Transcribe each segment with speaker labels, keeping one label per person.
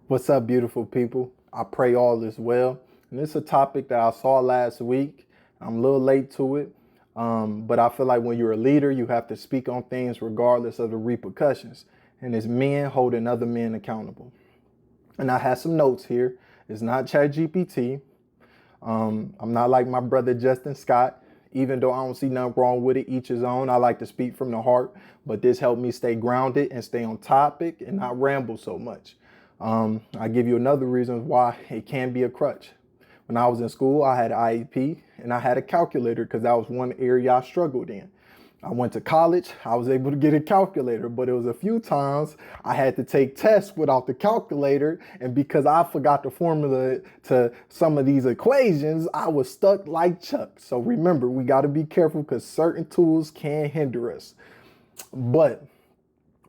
Speaker 1: What's up, beautiful people? I pray all is well. And this is a topic that I saw last week. I'm a little late to it, but I feel like when you're a leader, you have to speak on things regardless of the repercussions. And it's men holding other men accountable. And I have some notes here. It's not ChatGPT. I'm not like my brother Justin Scott. Even though I don't see nothing wrong with it, each his own. I like to speak from the heart, but this helped me stay grounded and stay on topic and not ramble so much. I give you another reason why it can be a crutch. When I was in school, I had an IEP and I had a calculator because that was one area I struggled in. I went to college, I was able to get a calculator, but it was a few times I had to take tests without the calculator. And because I forgot the formula to some of these equations, I was stuck like Chuck. So remember, we got to be careful because certain tools can hinder us. But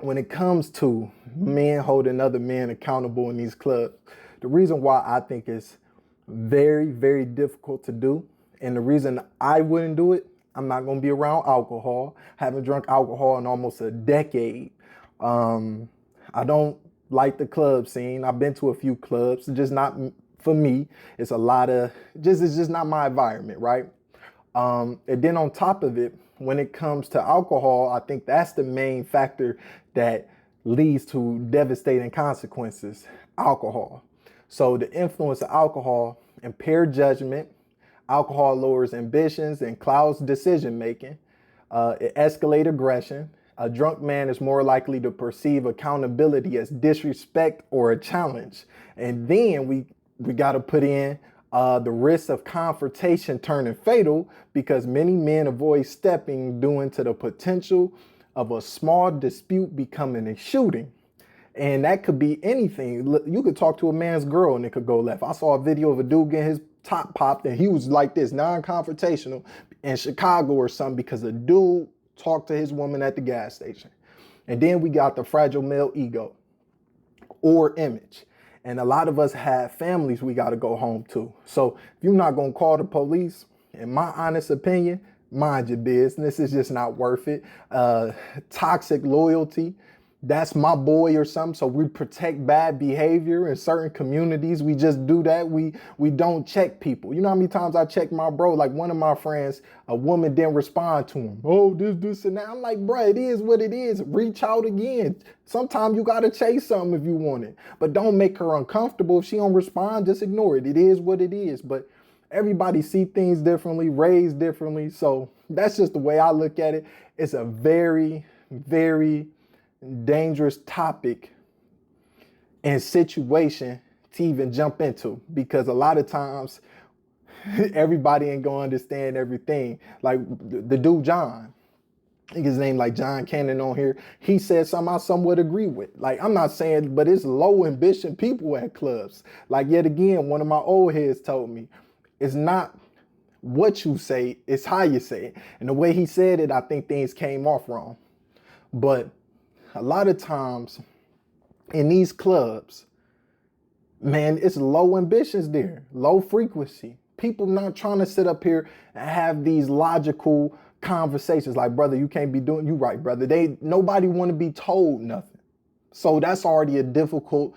Speaker 1: when it comes to men holding other men accountable in these clubs, the reason why I think it's very, very difficult to do, and the reason I wouldn't do it, I'm not going to be around alcohol. Haven't drunk alcohol in almost a decade. I don't like the club scene. I've been to a few clubs, just not for me. It's a lot of it's just not my environment, right? And then on top of it, when it comes to alcohol, I think that's the main factor that leads to devastating consequences. Alcohol. So the influence of alcohol impaired judgment. Alcohol lowers ambitions and clouds decision making. It escalates aggression. A drunk man is more likely to perceive accountability as disrespect or a challenge. And then we got to put in the risk of confrontation turning fatal because many men avoid stepping due to the potential of a small dispute becoming a shooting. And that could be anything. You could talk to a man's girl and it could go left. I saw a video of a dude getting his top popped and he was like this, non-confrontational in Chicago or something because a dude talked to his woman at the gas station. And then we got the fragile male ego or image. And a lot of us have families we got to go home to. So if you're not going to call the police, in my honest opinion, mind your business. It's just not worth it. Toxic loyalty. That's my boy or something. So we protect bad behavior in certain communities. We just do that. We don't check people. You know how many times I check my bro? Like one of my friends, a woman didn't respond to him. Oh, this and that. I'm like, bro, it is what it is. Reach out again. Sometimes you gotta chase something if you want it. But don't make her uncomfortable. If she don't respond, just ignore it. It is what it is. But everybody see things differently, raised differently. So that's just the way I look at it. It's a very, very dangerous topic and situation to even jump into because a lot of times everybody ain't gonna understand everything. Like the dude John, I think his name like John Cannon on here, he said something I somewhat agree with. Like I'm not saying, but it's low ambition people at clubs. Like yet again, one of my old heads told me, it's not what you say, it's how you say it. And the way he said it, I think things came off wrong. But a lot of times in these clubs, man, it's low ambitions there, low frequency. People not trying to sit up here and have these logical conversations like, brother, you can't be doing, you right, brother. Nobody want to be told nothing. So that's already a difficult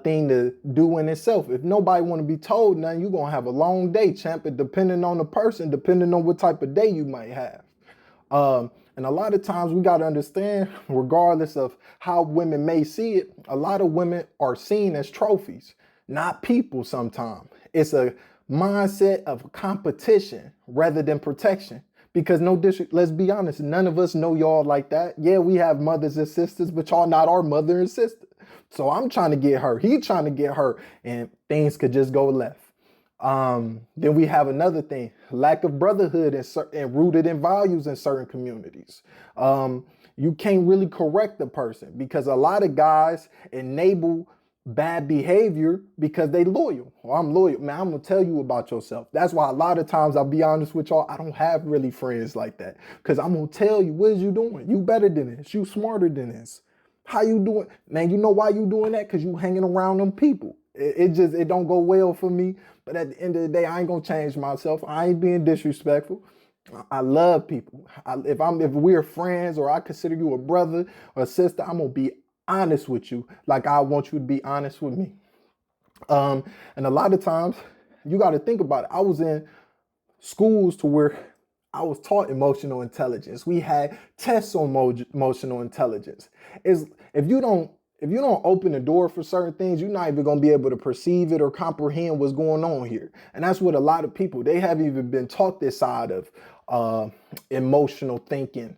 Speaker 1: thing to do in itself. If nobody want to be told nothing, you're going to have a long day, champ, and depending on the person, depending on what type of day you might have. And a lot of times we got to understand, regardless of how women may see it, a lot of women are seen as trophies, not people sometimes. It's a mindset of competition rather than protection. Because no district, let's be honest, none of us know y'all like that. Yeah, we have mothers and sisters, but y'all not our mother and sister. So I'm trying to get her, he trying to get her, and things could just go left. Then we have another thing, lack of brotherhood and rooted in values in certain communities. You can't really correct the person because a lot of guys enable bad behavior because they loyal. Well, I'm loyal, man. I'm gonna tell you about yourself. That's why a lot of times, I'll be honest with y'all, I don't have really friends like that because I'm gonna tell you, what is you doing? You better than this. You smarter than this. How you doing? Man, you know why you doing that? Because you hanging around them people. It don't go well for me. But at the end of the day, I ain't gonna change myself. I ain't being disrespectful. I love people. If we're friends or I consider you a brother or a sister, I'm gonna be honest with you like I want you to be honest with me. And a lot of times you got to think about it. I was in schools to where I was taught emotional intelligence. We had tests on emotional intelligence. Is if you don't open the door for certain things, you're not even gonna be able to perceive it or comprehend what's going on here. And that's what a lot of people, they haven't even been taught this side of emotional thinking,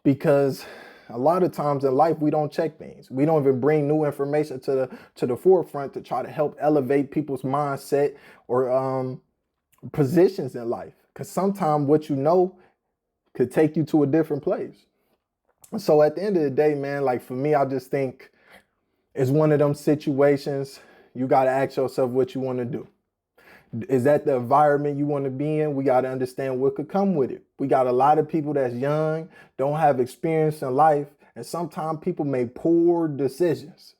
Speaker 1: because a lot of times in life we don't check things. We don't even bring new information to the forefront to try to help elevate people's mindset or positions in life. Because sometimes what you know could take you to a different place. So at the end of the day, man, like for me, I just think it's one of them situations you got to ask yourself what you want to do. Is that the environment you want to be in? We got to understand what could come with it. We got a lot of people that's young, don't have experience in life, and sometimes people make poor decisions.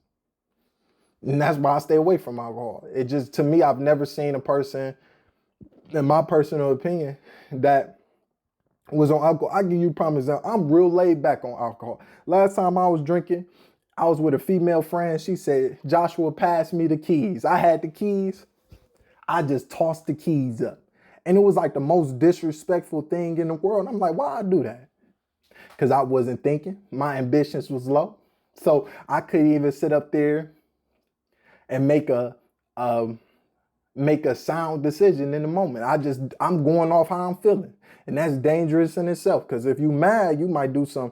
Speaker 1: And that's why I stay away from alcohol. It just, to me, I've never seen a person, in my personal opinion, that was on alcohol. I give you a prime example. I'm real laid back on alcohol. Last time I was drinking, I was with a female friend. She said, Joshua, pass me the keys. I had the keys. I just tossed the keys up. And it was like the most disrespectful thing in the world. I'm like, why I do that? Because I wasn't thinking. My ambitions was low. So I couldn't even sit up there and make a sound decision in the moment. I'm going off how I'm feeling. And that's dangerous in itself. Because if you mad, you might do some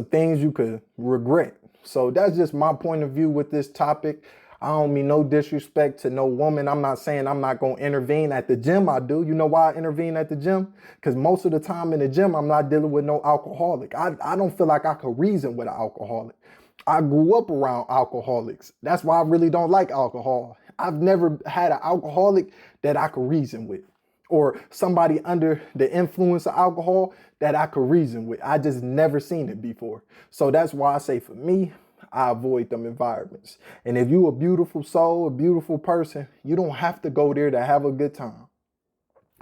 Speaker 1: things you could regret. So that's just my point of view with this topic. I don't mean no disrespect to no woman. I'm not saying I'm not going to intervene at the gym. I do. You know why I intervene at the gym? Because most of the time in the gym, I'm not dealing with no alcoholic. I don't feel like I could reason with an alcoholic. I grew up around alcoholics. That's why I really don't like alcohol. I've never had an alcoholic that I could reason with, or somebody under the influence of alcohol that I could reason with. I just never seen it before. So that's why I say for me, I avoid them environments. And if you a beautiful soul, a beautiful person, you don't have to go there to have a good time.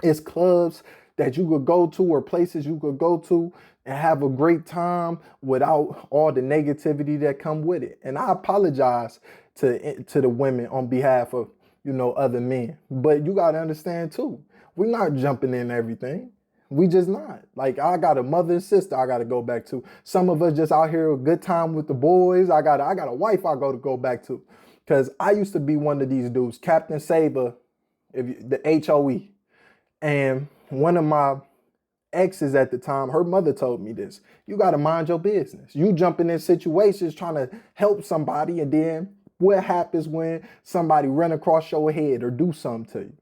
Speaker 1: It's clubs that you could go to or places you could go to and have a great time without all the negativity that come with it. And I apologize to the women on behalf of, other men. But you got to understand too, we're not jumping in everything. We just not. Like, I got a mother and sister I got to go back to. Some of us just out here a good time with the boys. I got a wife I go back to. Because I used to be one of these dudes, Captain Saber, the HOE. And one of my exes at the time, her mother told me this. You got to mind your business. You jumping in situations trying to help somebody, and then what happens when somebody run across your head or do something to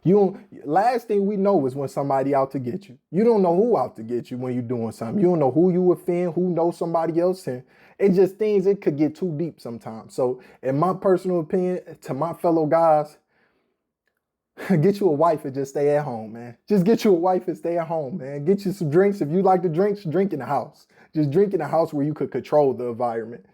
Speaker 1: you? Last thing we know is when somebody out to get you. You don't know who out to get you when you're doing something. You don't know who you offend, who knows somebody else. And it just things, it could get too deep sometimes. So in my personal opinion, to my fellow guys, get you a wife and just stay at home, man. Just get you a wife and stay at home, man. Get you some drinks. If you like to drink in the house. Just drink in the house where you could control the environment.